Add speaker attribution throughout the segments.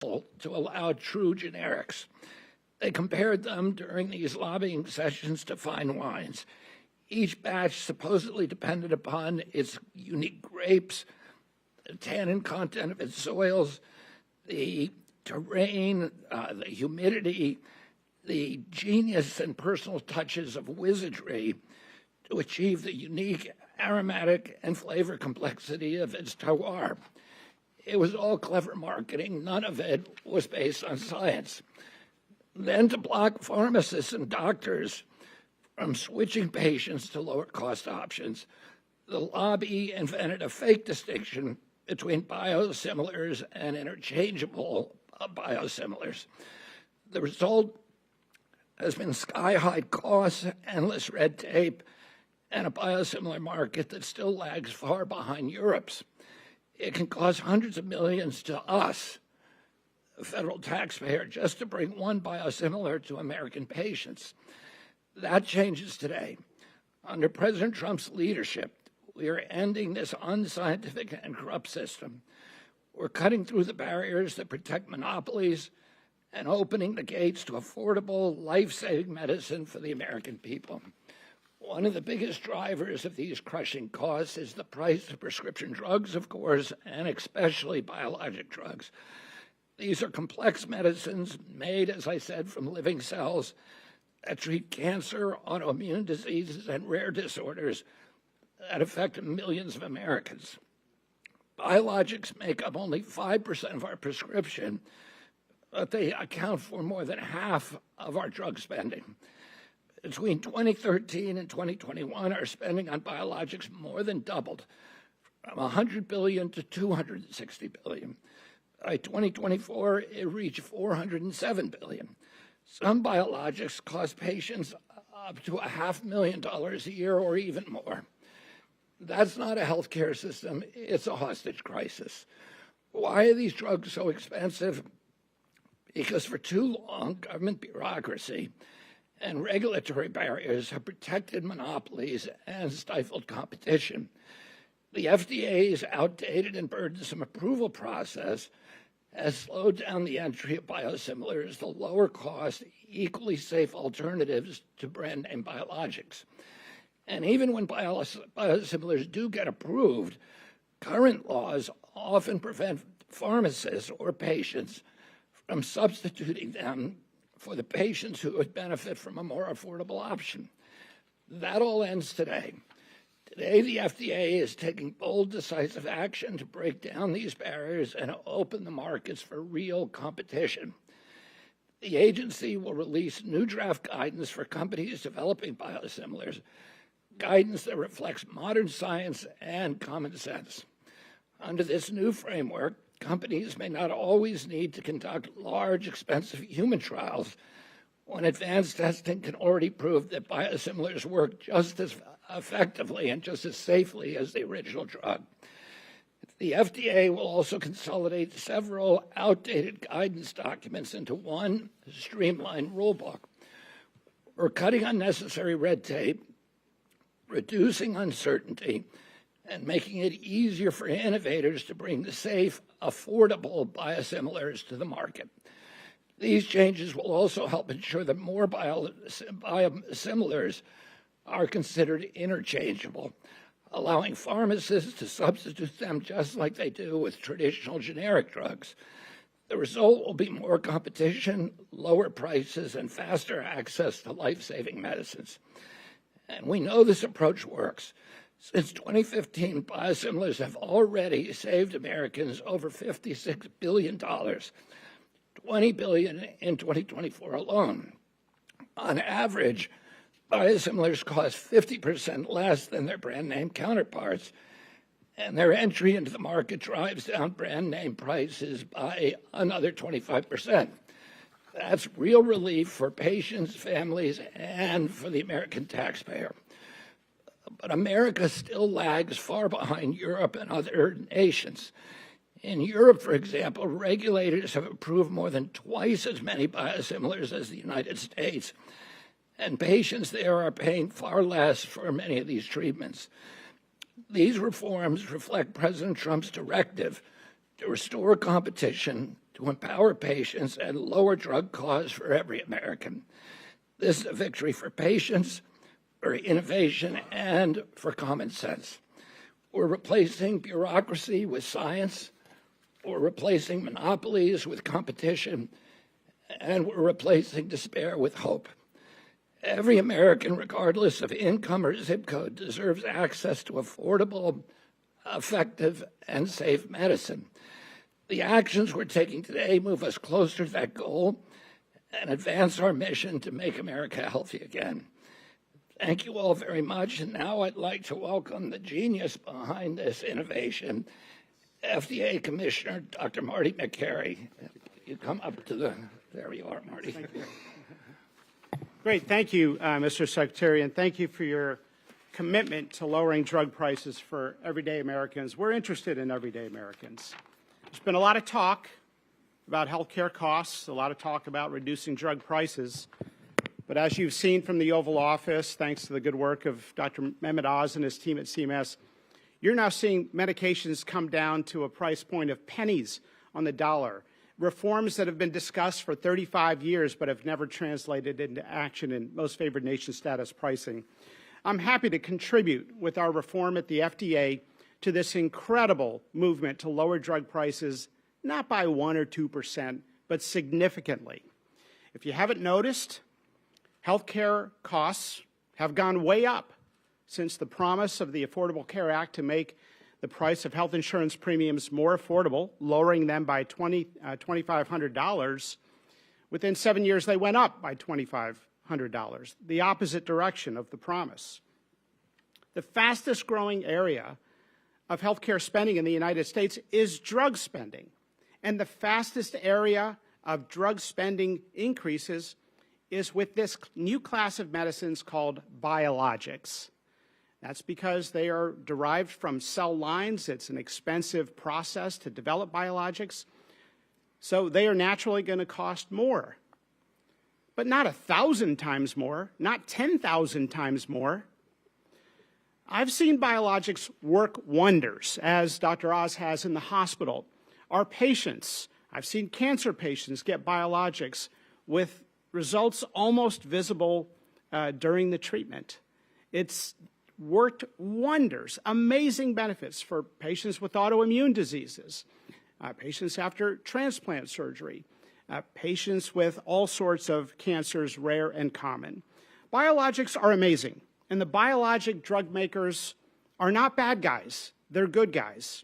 Speaker 1: to allow true generics. They compared them during these lobbying sessions to fine wines. Each batch supposedly depended upon its unique grapes, the tannin content of its soils, the terrain, the humidity, the genius and personal touches of wizardry to achieve the unique aromatic and flavor complexity of its terroir. It was all clever marketing. None of it was based on science. Then to block pharmacists and doctors from switching patients to lower-cost options, the lobby invented a fake distinction between biosimilars and interchangeable biosimilars. The result has been sky-high costs, endless red tape, and a biosimilar market that still lags far behind Europe's. It can cost hundreds of millions to us, the federal taxpayer, just to bring one biosimilar to American patients. That changes today. Under President Trump's leadership, we are ending this unscientific and corrupt system. We're cutting through the barriers that protect monopolies and opening the gates to affordable, life-saving medicine for the American people. One of the biggest drivers of these crushing costs is the price of prescription drugs, of course, and especially biologic drugs. These are complex medicines made, as I said, from living cells that treat cancer, autoimmune diseases, and rare disorders that affect millions of Americans. Biologics make up only 5% of our prescription, but they account for more than half of our drug spending. Between 2013 and 2021, our spending on biologics more than doubled, from $100 billion to $260 billion. By 2024, it reached $407 billion. Some biologics cost patients up to $500,000 a year or even more. That's not a healthcare system, it's a hostage crisis. Why are these drugs so expensive? Because for too long, government bureaucracy and regulatory barriers have protected monopolies and stifled competition. The FDA's outdated and burdensome approval process has slowed down the entry of biosimilars, the lower cost, equally safe alternatives to brand name biologics. And even when biosimilars do get approved, current laws often prevent pharmacists or patients from substituting them for the patients who would benefit from a more affordable option. That all ends today. Today, the FDA is taking bold, decisive action to break down these barriers and open the markets for real competition. The agency will release new draft guidance for companies developing biosimilars, guidance that reflects modern science and common sense. Under this new framework, companies may not always need to conduct large, expensive human trials when advanced testing can already prove that biosimilars work just as effectively and just as safely as the original drug. The FDA will also consolidate several outdated guidance documents into one streamlined rulebook. We're cutting unnecessary red tape, reducing uncertainty, and making it easier for innovators to bring the safe, affordable biosimilars to the market. These changes will also help ensure that more biosimilars are considered interchangeable, allowing pharmacists to substitute them just like they do with traditional generic drugs. The result will be more competition, lower prices, and faster access to life-saving medicines. And we know this approach works. Since 2015, biosimilars have already saved Americans over $56 billion, $20 billion in 2024 alone. On average, biosimilars cost 50% less than their brand name counterparts, and their entry into the market drives down brand name prices by another 25%. That's real relief for patients, families, and for the American taxpayer. But America still lags far behind Europe and other nations. In Europe, for example, regulators have approved more than twice as many biosimilars as the United States, and patients there are paying far less for many of these treatments. These reforms reflect President Trump's directive to restore competition, to empower patients and lower drug costs for every American. This is a victory for patients, for innovation, and for common sense. We're replacing bureaucracy with science. We're replacing monopolies with competition. And we're replacing despair with hope. Every American, regardless of income or zip code, deserves access to affordable, effective, and safe medicine. The actions we're taking today move us closer to that goal and advance our mission to make America healthy again. Thank you all very much. And now I'd like to welcome the genius behind this innovation, FDA Commissioner Dr. Marty Makary. You come up to the, there you are, Marty.
Speaker 2: Thank you. Great, thank you, Mr. Secretary, and thank you for your commitment to lowering drug prices for everyday Americans. We're interested in everyday Americans. There's been a lot of talk about health care costs, a lot of talk about reducing drug prices. But as you've seen from the Oval Office, thanks to the good work of Dr. Mehmet Oz and his team at CMS, you're now seeing medications come down to a price point of pennies on the dollar. Reforms that have been discussed for 35 years but have never translated into action in most favored nation status pricing. I'm happy to contribute with our reform at the FDA to this incredible movement to lower drug prices, not by 1 or 2%, but significantly. If you haven't noticed, healthcare costs have gone way up since the promise of the Affordable Care Act to make the price of health insurance premiums more affordable, lowering them by $2,500. Within 7 years, they went up by $2,500, the opposite direction of the promise. The fastest growing area of healthcare spending in the United States is drug spending. And the fastest area of drug spending increases is with this new class of medicines called biologics. That's because they are derived from cell lines. It's an expensive process to develop biologics. So they are naturally going to cost more. But not 1,000 times more, not 10,000 times more. I've seen biologics work wonders, as Dr. Oz has in the hospital. Our patients, I've seen cancer patients get biologics with results almost visible during the treatment. It's worked wonders, amazing benefits for patients with autoimmune diseases, patients after transplant surgery, patients with all sorts of cancers, rare and common. Biologics are amazing, and the biologic drug makers are not bad guys. They're good guys.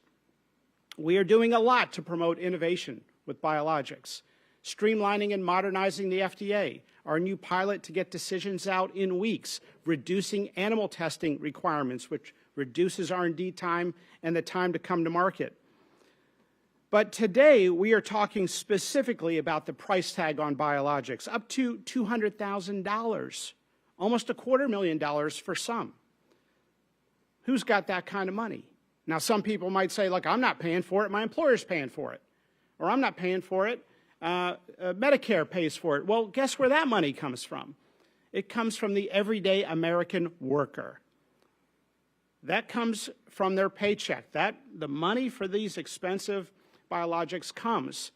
Speaker 2: We are doing a lot to promote innovation with biologics, streamlining and modernizing the FDA, our new pilot to get decisions out in weeks, reducing animal testing requirements, which reduces R&D time and the time to come to market. But today, we are talking specifically about the price tag on biologics, up to $200,000, almost $250,000 for some. Who's got that kind of money? Now, some people might say, look, I'm not paying for it, my employer's paying for it. Or I'm not paying for it, Medicare pays for it. Well, guess where that money comes from? It comes from the everyday American worker. That comes from their paycheck. The money for these expensive biologics comes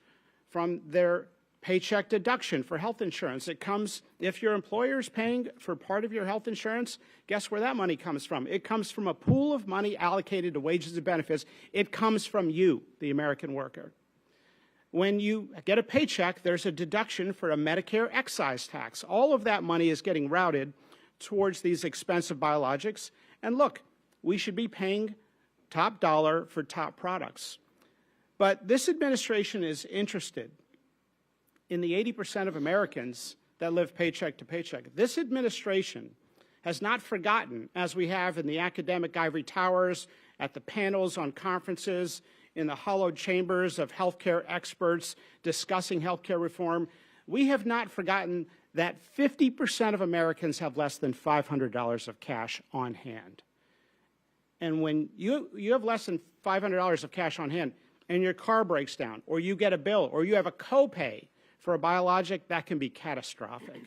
Speaker 2: from their paycheck deduction for health insurance. It comes, if your employer is paying for part of your health insurance, guess where that money comes from? It comes from a pool of money allocated to wages and benefits. It comes from you, the American worker. When you get a paycheck, there's a deduction for a Medicare excise tax. All of that money is getting routed towards these expensive biologics. And look, we should be paying top dollar for top products. But this administration is interested in the 80% of Americans that live paycheck to paycheck. This administration has not forgotten, as we have in the academic ivory towers, at the panels on conferences, in the hollowed chambers of healthcare experts discussing healthcare reform, we have not forgotten that 50% of Americans have less than $500 of cash on hand. And when you have less than $500 of cash on hand and your car breaks down, or you get a bill, or you have a copay for a biologic, that can be catastrophic.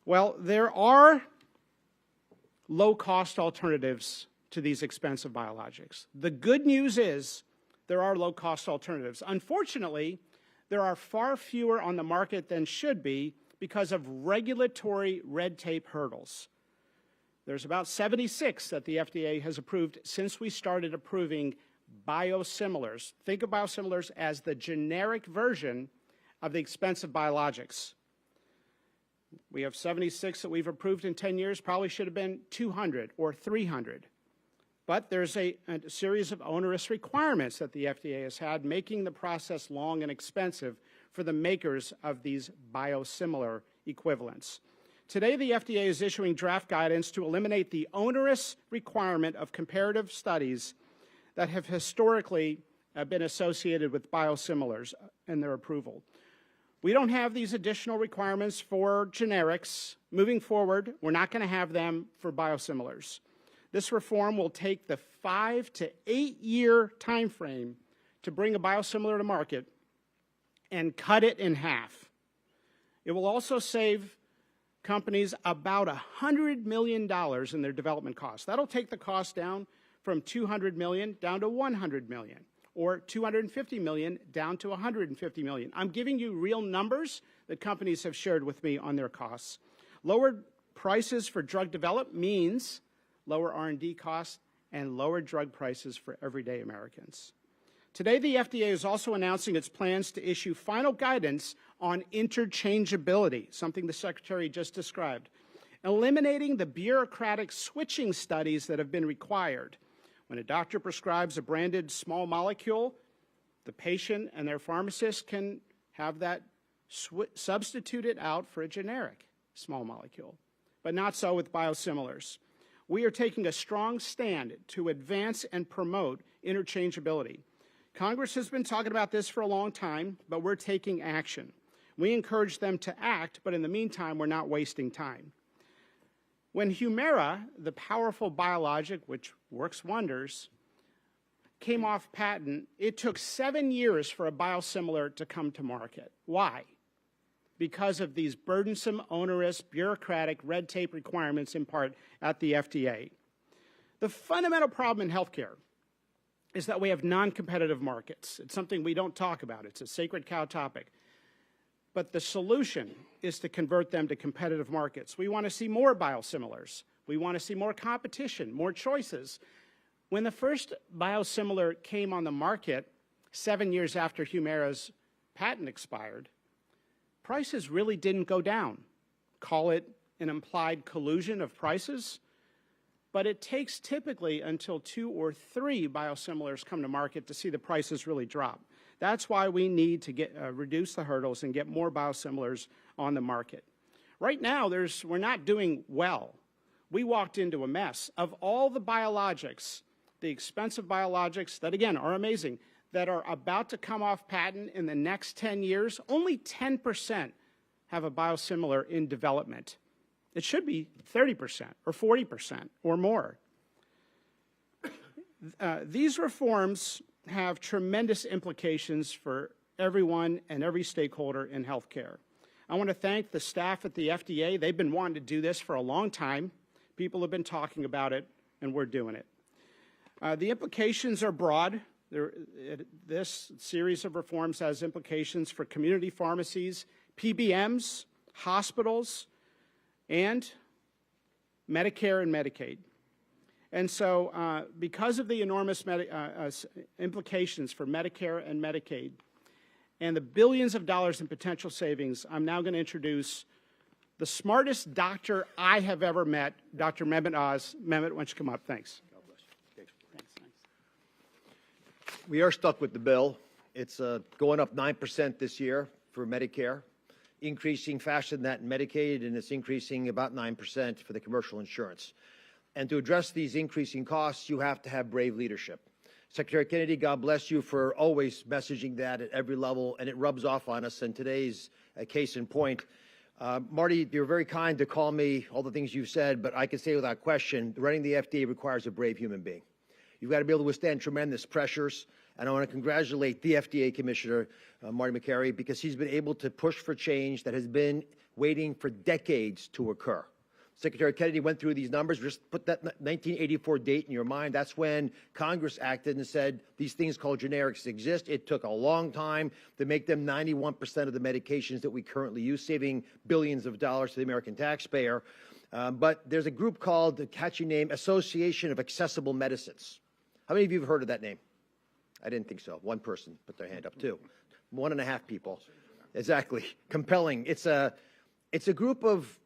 Speaker 2: Well, there are low-cost alternatives to these expensive biologics. The good news is there are low-cost alternatives. Unfortunately, there are far fewer on the market than should be because of regulatory red tape hurdles. There's about 76 that the FDA has approved since we started approving biosimilars. Think of biosimilars as the generic version of the expensive biologics. We have 76 that we've approved in 10 years, probably should have been 200 or 300. But there's a series of onerous requirements that the FDA has had, making the process long and expensive for the makers of these biosimilar equivalents. Today, the FDA is issuing draft guidance to eliminate the onerous requirement of comparative studies that have historically been associated with biosimilars and their approval. We don't have these additional requirements for generics. Moving forward, we're not going to have them for biosimilars. This reform will take the 5 to 8 year time frame to bring a biosimilar to market and cut it in half. It will also save companies about $100 million in their development costs. That'll take the cost down from $200 million down to $100 million, or $250 million down to $150 million. I'm giving you real numbers that companies have shared with me on their costs. Lower prices for drug development means lower R&D costs and lower drug prices for everyday Americans. Today, the FDA is also announcing its plans to issue final guidance on interchangeability, something the Secretary just described, eliminating the bureaucratic switching studies that have been required. When a doctor prescribes a branded small molecule, the patient and their pharmacist can have that substituted out for a generic small molecule, but not so with biosimilars. We are taking a strong stand to advance and promote interchangeability. Congress has been talking about this for a long time, but we're taking action. We encourage them to act, but in the meantime, we're not wasting time. When Humira, the powerful biologic which works wonders, came off patent, it took 7 years for a biosimilar to come to market. Why? Because of these burdensome, onerous, bureaucratic red tape requirements in part at the FDA. The fundamental problem in healthcare is that we have non-competitive markets. It's something we don't talk about. It's a sacred cow topic. But the solution is to convert them to competitive markets. We want to see more biosimilars. We want to see more competition, more choices. When the first biosimilar came on the market 7 years after Humira's patent expired, prices really didn't go down. Call it an implied collusion of prices, but it takes typically until 2 or 3 biosimilars come to market to see the prices really drop. That's why we need to reduce the hurdles and get more biosimilars on the market. Right now, we're not doing well. We walked into a mess. Of all the biologics, the expensive biologics that, again, are amazing, that are about to come off patent in the next 10 years, only 10% have a biosimilar in development. It should be 30% or 40% or more. These reforms have tremendous implications for everyone and every stakeholder in healthcare. I want to thank the staff at the FDA. They've been wanting to do this for a long time. People have been talking about it, and we're doing it. The implications are broad. This series of reforms has implications for community pharmacies, PBMs, hospitals, and Medicare and Medicaid. And so because of the enormous implications for Medicare and Medicaid and the billions of dollars in potential savings, I'm now going to introduce the smartest doctor I have ever met, Dr. Mehmet Oz. Mehmet, why don't you come up? Thanks. God bless you. Thanks.
Speaker 3: We are stuck with the bill. It's going up 9% this year for Medicare, increasing faster than that in Medicaid, and it's increasing about 9% for the commercial insurance. And to address these increasing costs, you have to have brave leadership. Secretary Kennedy, God bless you for always messaging that at every level, and it rubs off on us. And today's a case in point. Marty, you're very kind to call me all the things you've said, but I can say without question, running the FDA requires a brave human being. You've got to be able to withstand tremendous pressures. And I want to congratulate the FDA Commissioner, Marty Makary, because he's been able to push for change that has been waiting for decades to occur. Secretary Kennedy went through these numbers. Just put that 1984 date in your mind. That's when Congress acted and said these things called generics exist. It took a long time to make them 91% of the medications that we currently use, saving billions of dollars to the American taxpayer. But there's a group called, the catchy name, Association of Accessible Medicines. How many of you have heard of that name? I didn't think so. One person put their hand up, too. 1.5 people. Exactly. Compelling. It's a group of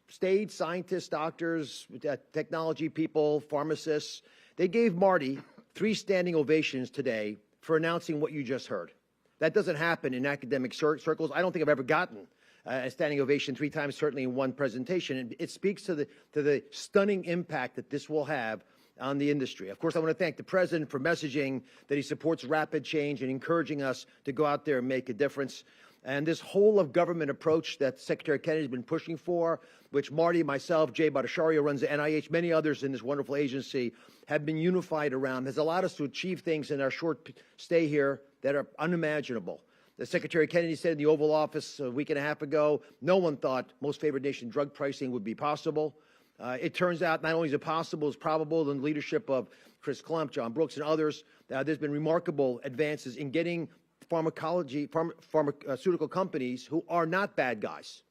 Speaker 3: states, scientists, doctors, technology people, pharmacists. They gave Marty 3 standing ovations today for announcing what you just heard. That doesn't happen in academic circles. I don't think I've ever gotten a standing ovation 3 times, certainly in one presentation. And it speaks to the stunning impact that this will have on the industry. Of course, I want to thank the President for messaging that he supports rapid change and encouraging us to go out there and make a difference. And this whole of government approach that Secretary Kennedy has been pushing for, which Marty, myself, Jay Bhattacharya runs the NIH, many others in this wonderful agency have been unified around, has allowed us to achieve things in our short stay here that are unimaginable. As Secretary Kennedy said in the Oval Office a week and a half ago, no one thought most favored nation drug pricing would be possible. It turns out not only is it possible, it's probable in the leadership of Chris Klump, John Brooks, and others. There's been remarkable advances in getting pharmaceutical companies who are not bad guys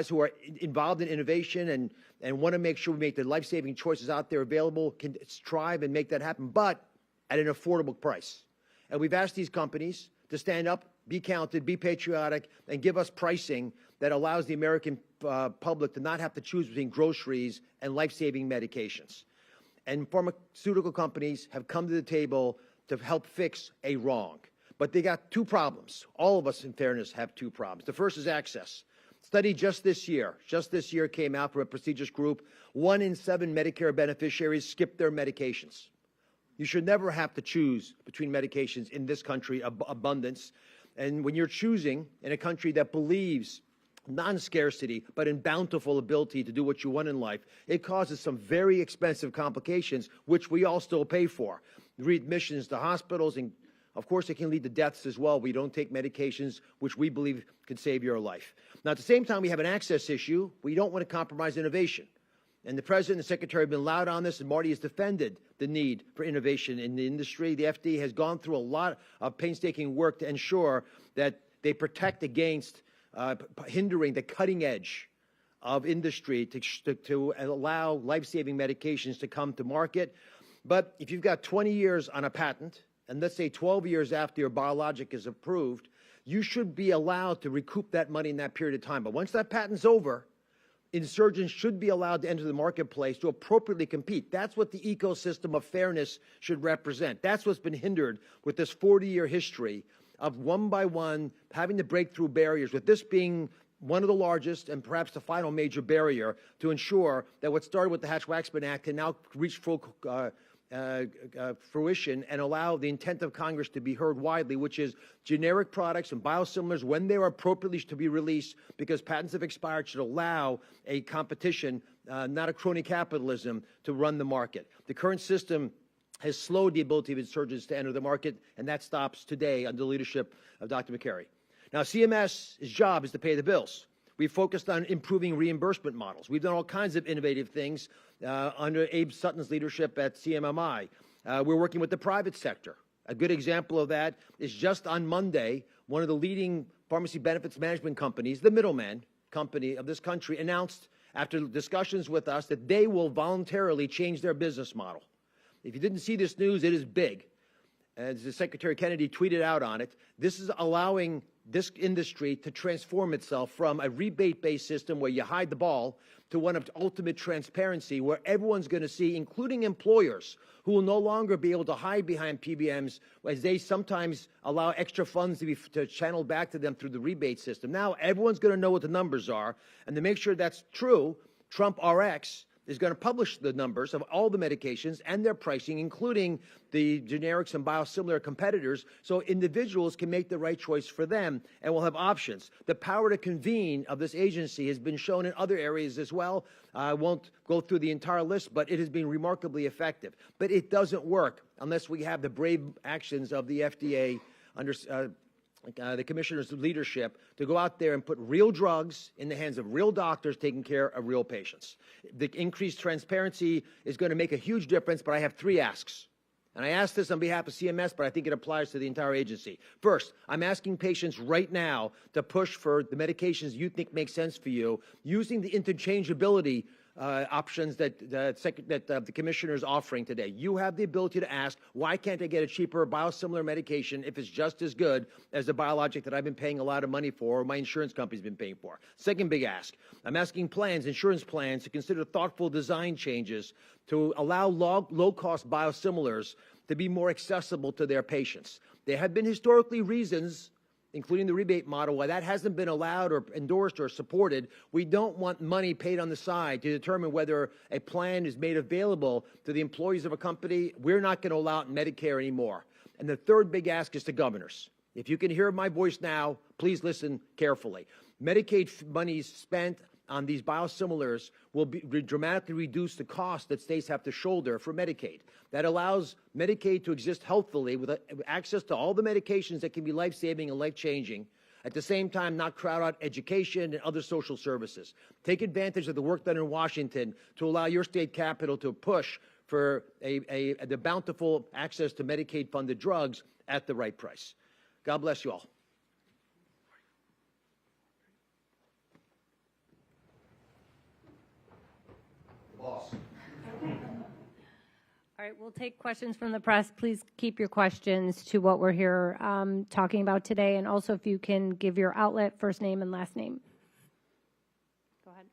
Speaker 3: who are involved in innovation and want to make sure we make the life-saving choices out there available, can strive and make that happen, but at an affordable price. And we've asked these companies to stand up, be counted, be patriotic, and give us pricing that allows the American public to not have to choose between groceries and life-saving medications. And pharmaceutical companies have come to the table to help fix a wrong. But they got 2 problems. All of us, in fairness, have 2 problems. The first is access. Study just this year came out from a prestigious group. 1 in 7 Medicare beneficiaries skip their medications. You should never have to choose between medications in this country, abundance. And when you're choosing in a country that believes non-scarcity, but in bountiful ability to do what you want in life, it causes some very expensive complications, which we all still pay for. Readmissions to hospitals, and of course, it can lead to deaths as well. We don't take medications which we believe could save your life. Now, at the same time, we have an access issue. We don't want to compromise innovation. And the President and the Secretary have been loud on this, and Marty has defended the need for innovation in the industry. The FDA has gone through a lot of painstaking work to ensure that they protect against hindering the cutting edge of industry to allow life-saving medications to come to market. But if you've got 20 years on a patent, and let's say 12 years after your biologic is approved, you should be allowed to recoup that money in that period of time. But once that patent's over, insurgents should be allowed to enter the marketplace to appropriately compete. That's what the ecosystem of fairness should represent. That's what's been hindered with this 40-year history of one by one having to break through barriers, with this being one of the largest and perhaps the final major barrier to ensure that what started with the Hatch-Waxman Act can now reach full fruition and allow the intent of Congress to be heard widely, which is generic products and biosimilars, when they are appropriately to be released, because patents have expired, should allow a competition, not a crony capitalism, to run the market. The current system has slowed the ability of insurgents to enter the market, and that stops today under the leadership of Dr. McCary. Now, CMS's job is to pay the bills. We've focused on improving reimbursement models. We've done all kinds of innovative things under Abe Sutton's leadership at CMMI. We're working with the private sector. A good example of that is just on Monday, one of the leading pharmacy benefits management companies, the middleman company of this country, announced after discussions with us that they will voluntarily change their business model. If you didn't see this news, it is big. As the Secretary Kennedy tweeted out on it, this is allowing this industry to transform itself from a rebate-based system where you hide the ball to one of ultimate transparency, where everyone's going to see, including employers, who will no longer be able to hide behind PBMs as they sometimes allow extra funds to be channeled back to them through the rebate system. Now everyone's going to know what the numbers are, and to make sure that's true, Trump RX is going to publish the numbers of all the medications and their pricing, including the generics and biosimilar competitors, so individuals can make the right choice for them and will have options. The power to convene of this agency has been shown in other areas as well. I won't go through the entire list, but it has been remarkably effective. But it doesn't work unless we have the brave actions of the FDA under the commissioner's leadership to go out there and put real drugs in the hands of real doctors taking care of real patients. The increased transparency is going to make a huge difference, but I have 3 asks. And I ask this on behalf of CMS, but I think it applies to the entire agency. First, I'm asking patients right now to push for the medications you think make sense for you, using the interchangeability options that the commissioner is offering today. You have the ability to ask, why can't I get a cheaper biosimilar medication if it's just as good as the biologic that I've been paying a lot of money for or my insurance company's been paying for? Second big ask, I'm asking insurance plans, to consider thoughtful design changes to allow low-cost biosimilars to be more accessible to their patients. There have been historically reasons, including the rebate model, why that hasn't been allowed or endorsed or supported. We don't want money paid on the side to determine whether a plan is made available to the employees of a company. We're not going to allow it in Medicare anymore. And the third big ask is to governors. If you can hear my voice now, please listen carefully. Medicaid money spent on these biosimilars will dramatically reduce the cost that states have to shoulder for Medicaid. That allows Medicaid to exist healthfully with access to all the medications that can be life-saving and life-changing, at the same time not crowd out education and other social services. Take advantage of the work done in Washington to allow your state capital to push for the bountiful access to Medicaid-funded drugs at the right price. God bless you all. Boss.
Speaker 4: All right, we'll take questions from the press. Please keep your questions to what we're here talking about today. And also, if you can give your outlet, first name and last name. Go ahead.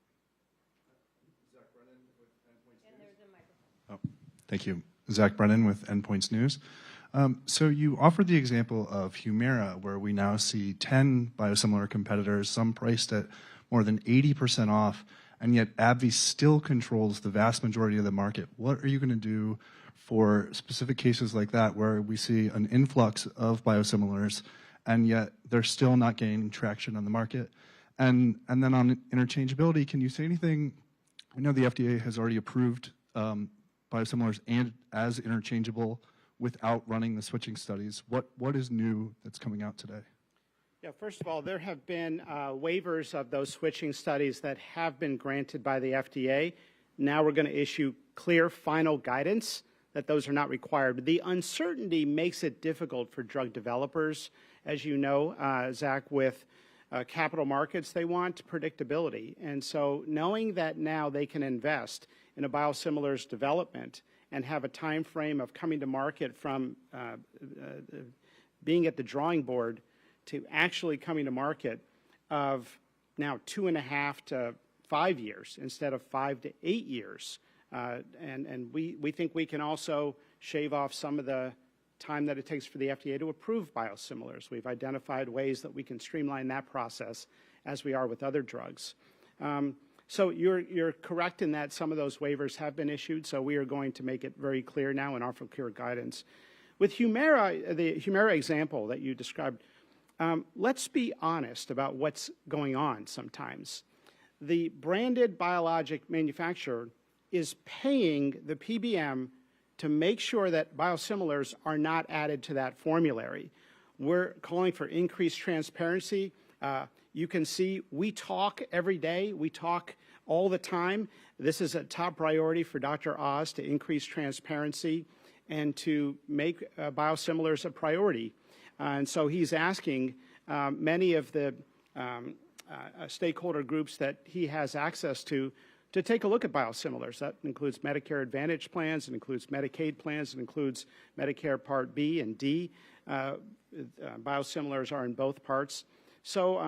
Speaker 5: Zach Brennan with Endpoints News. And there's a microphone. Oh, thank you. Zach Brennan with Endpoints News. So you offered the example of Humira, where we now see 10 biosimilar competitors, some priced at more than 80% off, and yet AbbVie still controls the vast majority of the market. What are you going to do for specific cases like that, where we see an influx of biosimilars, and yet they're still not gaining traction on the market? And then on interchangeability, can you say anything? I know the FDA has already approved biosimilars and as interchangeable without running the switching studies. What is new that's coming out today?
Speaker 2: Yeah, first of all, there have been waivers of those switching studies that have been granted by the FDA. Now we're going to issue clear final guidance that those are not required. The uncertainty makes it difficult for drug developers. As you know, Zach, with capital markets, they want predictability. And so knowing that now they can invest in a biosimilars development and have a time frame of coming to market from being at the drawing board to actually coming to market of now 2.5 to 5 years instead of 5 to 8 years. And we think we can also shave off some of the time that it takes for the FDA to approve biosimilars. We've identified ways that we can streamline that process as we are with other drugs. So you're correct in that some of those waivers have been issued, so we are going to make it very clear now and offer clear guidance. With Humira, the Humira example that you described, let's be honest about what's going on sometimes. The branded biologic manufacturer is paying the PBM to make sure that biosimilars are not added to that formulary. We're calling for increased transparency. You can see we talk every day. We talk all the time. This is a top priority for Dr. Oz to increase transparency and to make biosimilars a priority. And so he's asking many of the stakeholder groups that he has access to take a look at biosimilars. That includes Medicare Advantage plans, it includes Medicaid plans, it includes Medicare Part B and D. Biosimilars are in both parts. So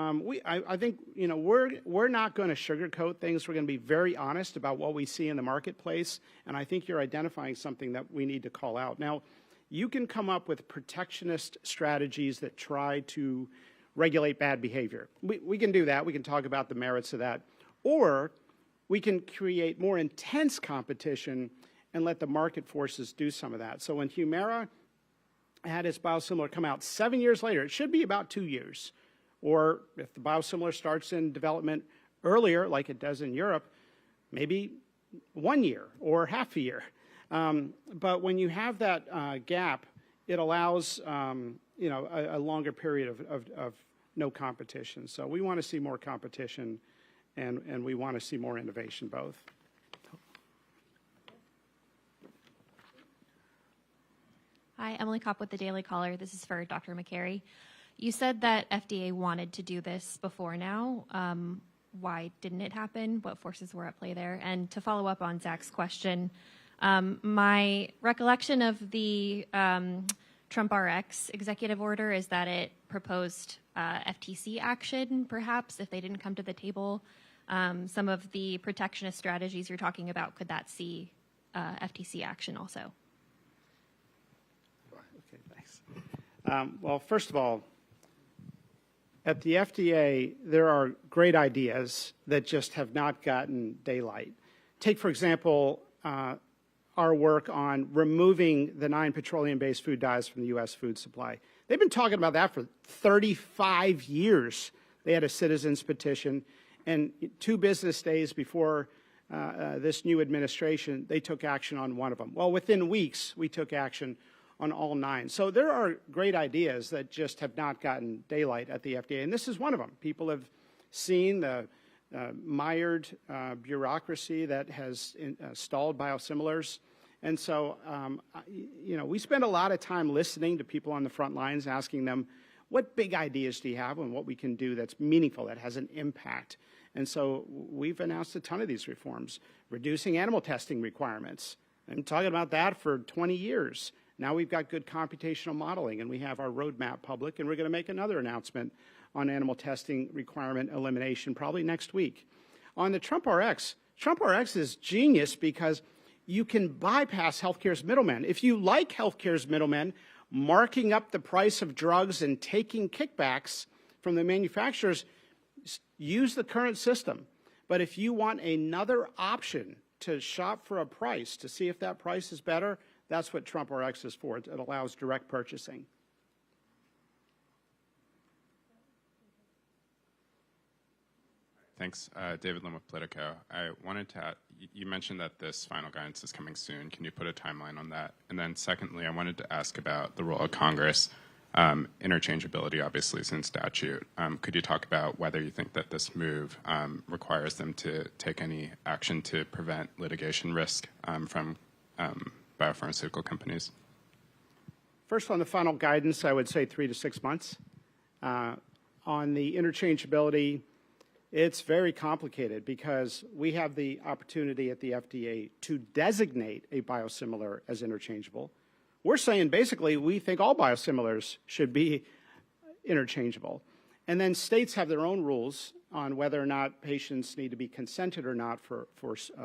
Speaker 2: I think we're not going to sugarcoat things. We're going to be very honest about what we see in the marketplace, and I think you're identifying something that we need to call out. Now, you can come up with protectionist strategies that try to regulate bad behavior. We can do that. We can talk about the merits of that. Or we can create more intense competition and let the market forces do some of that. So when Humira had its biosimilar come out 7 years later, it should be about 2 years. Or if the biosimilar starts in development earlier, like it does in Europe, maybe 1 year or half a year. But when you have that gap, it allows a longer period of no competition. So we want to see more competition, and we want to see more innovation both.
Speaker 6: Hi, Emily Kopp with the Daily Caller. This is for Dr. McCary. You said that FDA wanted to do this before now. Why didn't it happen? What forces were at play there? And to follow up on Zach's question, my recollection of the Trump RX executive order is that it proposed FTC action, perhaps, if they didn't come to the table. Some of the protectionist strategies you're talking about, could that see FTC action also?
Speaker 2: Okay, thanks. Well, first of all, at the FDA, there are great ideas that just have not gotten daylight. Take, for example, our work on removing the 9 petroleum-based food dyes from the U.S. food supply. They've been talking about that for 35 years. They had a citizens petition, and 2 business days before this new administration, they took action on one of them. Well, within weeks, we took action on all 9. So there are great ideas that just have not gotten daylight at the FDA, and this is one of them. People have seen the mired bureaucracy that has stalled biosimilars. And so, we spend a lot of time listening to people on the front lines, asking them, what big ideas do you have and what we can do that's meaningful, that has an impact? And so we've announced a ton of these reforms, reducing animal testing requirements. I'm talking about that for 20 years. Now we've got good computational modeling, and we have our roadmap public, and we're going to make another announcement on animal testing requirement elimination probably next week. On the Trump RX is genius because you can bypass healthcare's middlemen. If you like healthcare's middlemen marking up the price of drugs and taking kickbacks from the manufacturers, use the current system. But if you want another option to shop for a price, to see if that price is better, that's what Trump RX is for. It allows direct purchasing.
Speaker 7: Thanks. David Lim with Politico. I wanted to, you mentioned that this final guidance is coming soon. Can you put a timeline on that? And then secondly, I wanted to ask about the role of Congress. Interchangeability obviously is in statute. Could you talk about whether you think that this move requires them to take any action to prevent litigation risk from biopharmaceutical companies?
Speaker 2: First, on the final guidance, I would say 3 to 6 months. On the interchangeability, it's very complicated because we have the opportunity at the FDA to designate a biosimilar as interchangeable. We're saying basically we think all biosimilars should be interchangeable. And then states have their own rules on whether or not patients need to be consented or not for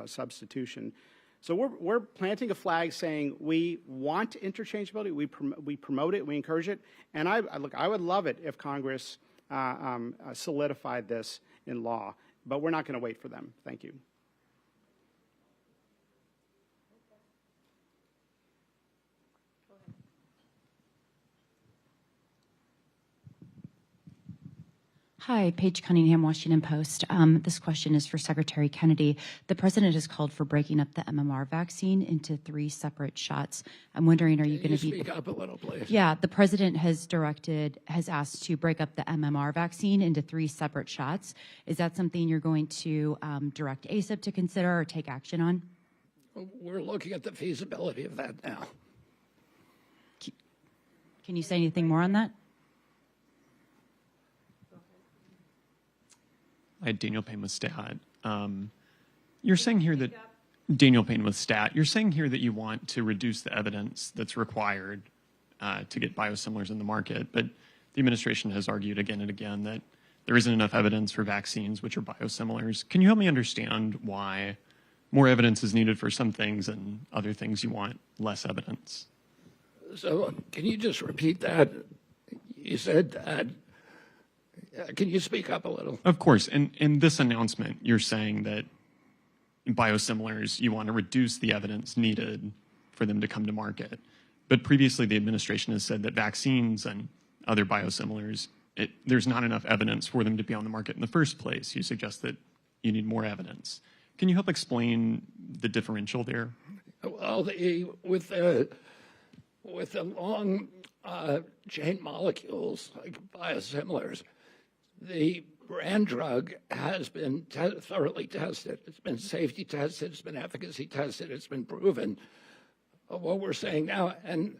Speaker 2: substitution. So we're planting a flag saying we want interchangeability, we promote it, we encourage it, and I would love it if Congress solidified this in law, but we're not going to wait for them. Thank you.
Speaker 8: Hi, Paige Cunningham, Washington Post. This question is for Secretary Kennedy. The president has called for breaking up the MMR vaccine into 3 separate shots. I'm wondering, are you going to be...
Speaker 1: Speak up a little, please.
Speaker 8: Yeah, the president has asked to break up the MMR vaccine into 3 separate shots. Is that something you're going to direct ACIP to consider or take action on?
Speaker 1: We're looking at the feasibility of that now.
Speaker 8: Can you say anything more on that?
Speaker 9: Hi, Daniel Payne with STAT. You're saying here that Daniel Payne with STAT. You're saying here that you want to reduce the evidence that's required to get biosimilars in the market, but the administration has argued again and again that there isn't enough evidence for vaccines which are biosimilars. Can you help me understand why more evidence is needed for some things and other things you want less evidence?
Speaker 1: So can you just repeat that? You said can you speak up a little?
Speaker 9: Of course. In this announcement, you're saying that in biosimilars, you want to reduce the evidence needed for them to come to market. But previously, the administration has said that vaccines and other biosimilars, there's not enough evidence for them to be on the market in the first place. You suggest that you need more evidence. Can you help explain the differential there?
Speaker 1: Well, with the long chain molecules like biosimilars. The brand drug has been thoroughly tested. It's been safety tested, it's been efficacy tested, it's been proven. What we're saying now, and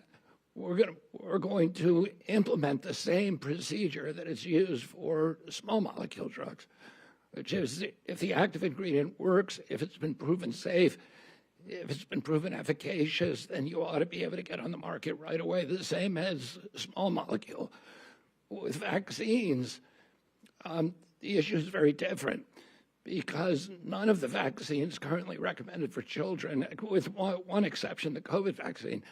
Speaker 1: we're going to implement the same procedure that is used for small molecule drugs, which is if the active ingredient works, if it's been proven safe, if it's been proven efficacious, then you ought to be able to get on the market right away, the same as small molecule. With vaccines, the issue is very different because none of the vaccines currently recommended for children, with one exception, the COVID vaccine,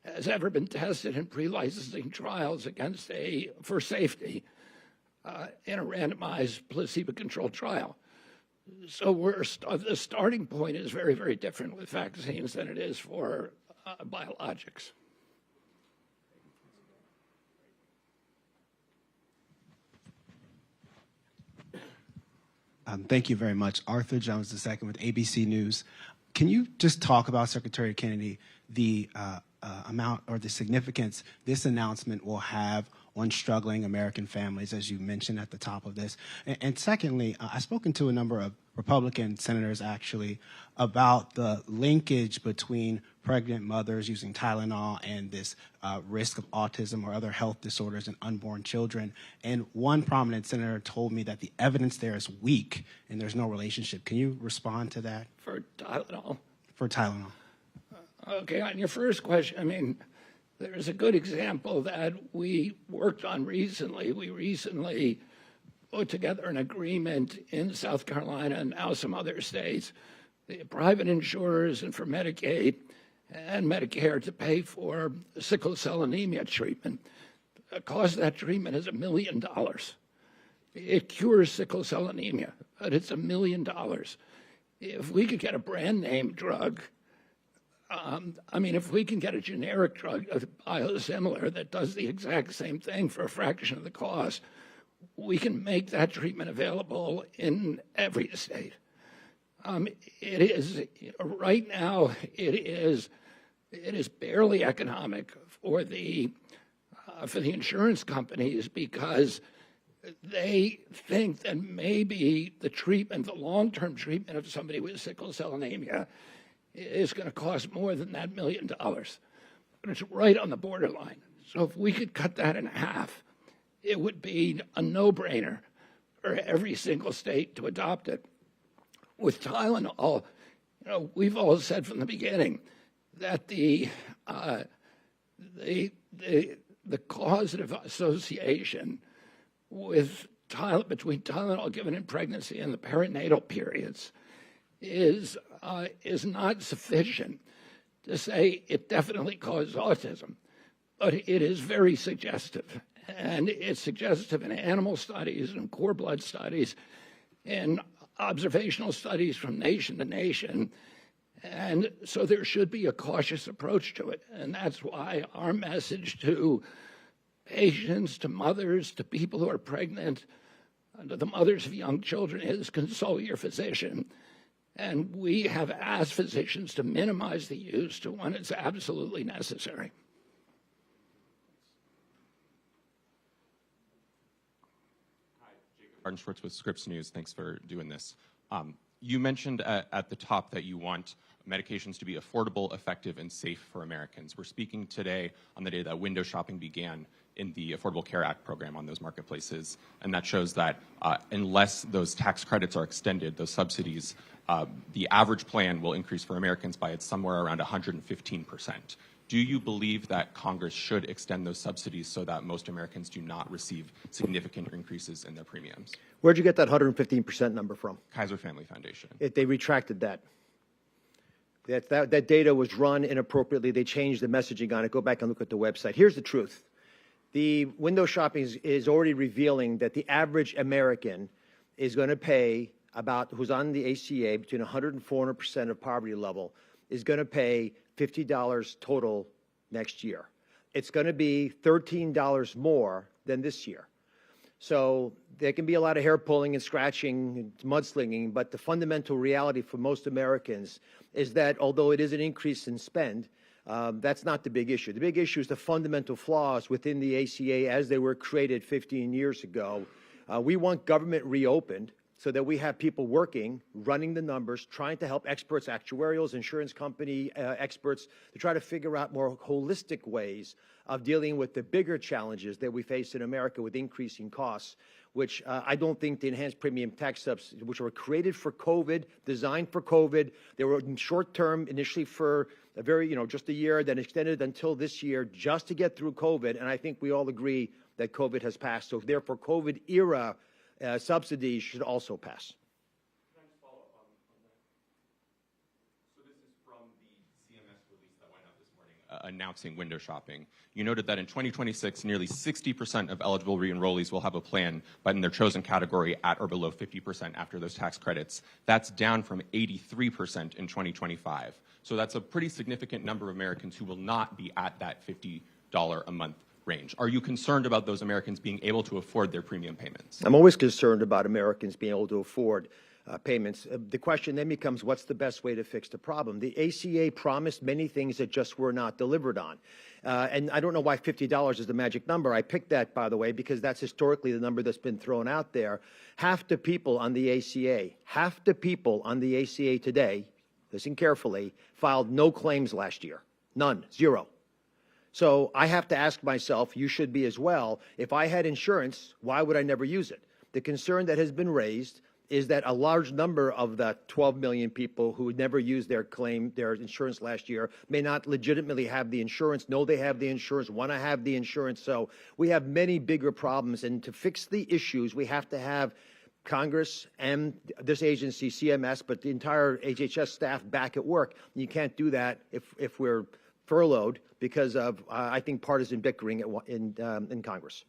Speaker 1: has ever been tested in pre-licensing trials for safety in a randomized placebo-controlled trial. So the starting point is very, very different with vaccines than it is for biologics.
Speaker 10: Thank you very much. Arthur Jones II with ABC News. Can you just talk about, Secretary Kennedy, the amount or the significance this announcement will have on struggling American families, as you mentioned at the top of this? And secondly, I've spoken to a number of Republican senators, actually, about the linkage between pregnant mothers using Tylenol and this risk of autism or other health disorders in unborn children. And one prominent senator told me that the evidence there is weak and there's no relationship. Can you respond to that?
Speaker 1: For Tylenol?
Speaker 10: For Tylenol.
Speaker 1: Okay, on your first question, I mean, there's a good example that we worked on recently. We recently put together an agreement in South Carolina and now some other states, the private insurers and for Medicaid and Medicare to pay for sickle cell anemia treatment. The cost of that treatment is $1 million. It cures sickle cell anemia, but it's $1 million. If we could get a brand name drug, I mean, if we can get a generic drug, a biosimilar that does the exact same thing for a fraction of the cost, we can make that treatment available in every state. It is right now. It is barely economic for the insurance companies because they think that maybe the treatment, the long-term treatment of somebody with sickle cell anemia, is going to cost more than that $1 million. But it's right on the borderline. So if we could cut that in half, it would be a no-brainer for every single state to adopt it. With Tylenol, we've all said from the beginning that the causative association between Tylenol given in pregnancy and the perinatal periods is not sufficient to say it definitely caused autism, but it is very suggestive. And it's suggestive in animal studies and core blood studies and observational studies from nation to nation. And so there should be a cautious approach to it. And that's why our message to patients, to mothers, to people who are pregnant, and to the mothers of young children is consult your physician. And we have asked physicians to minimize the use to when it's absolutely necessary.
Speaker 11: Hi, Jacob Arden-Schwartz with Scripps News. Thanks for doing this. You mentioned at the top that you want medications to be affordable, effective, and safe for Americans. We're speaking today on the day that window shopping began in the Affordable Care Act program on those marketplaces, and that shows that unless those tax credits are extended, those subsidies, the average plan will increase for Americans by somewhere around 115%. Do you believe that Congress should extend those subsidies so that most Americans do not receive significant increases in their premiums?
Speaker 3: Where'd you get that 115% number from?
Speaker 11: Kaiser Family Foundation.
Speaker 3: They retracted that. That data was run inappropriately. They changed the messaging on it. Go back and look at the website. Here's the truth. The window shopping is already revealing that the average American is going to pay who's on the ACA between 100 and 400% of poverty level is going to pay $50 total next year. It's going to be $13 more than this year. So there can be a lot of hair pulling and scratching and mudslinging, but the fundamental reality for most Americans is that although it is an increase in spend, That's not the big issue. The big issue is the fundamental flaws within the ACA as they were created 15 years ago. We want government reopened so that we have people working, running the numbers, trying to help experts, actuarials, insurance company experts, to try to figure out more holistic ways of dealing with the bigger challenges that we face in America with increasing costs, which I don't think the enhanced premium tax subsidies, which were created for COVID, designed for COVID, they were in short term initially for a very, just a year, then extended until this year just to get through COVID. And I think we all agree that COVID has passed. So therefore, COVID era subsidies should also pass.
Speaker 11: Can I just follow up on that? So this is from the CMS release that went out this morning announcing window shopping. You noted that in 2026, nearly 60% of eligible re-enrollees will have a plan, but in their chosen category at or below 50% after those tax credits. That's down from 83% in 2025. So that's a pretty significant number of Americans who will not be at that $50 a month range. Are you concerned about those Americans being able to afford their premium payments?
Speaker 3: I'm always concerned about Americans being able to afford payments. The question then becomes, what's the best way to fix the problem? The ACA promised many things that just were not delivered on. And I don't know why $50 is the magic number. I picked that, by the way, because that's historically the number that's been thrown out there. Half the people on the ACA today, listen carefully, filed no claims last year. None. Zero. So I have to ask myself, you should be as well, if I had insurance, why would I never use it? The concern that has been raised is that a large number of the 12 million people who never used their insurance last year may not legitimately have the insurance, know they have the insurance, want to have the insurance. So we have many bigger problems. And to fix the issues, we have to have Congress and this agency, CMS, but the entire HHS staff back at work. You can't do that if we're furloughed because of, I think, partisan bickering in Congress.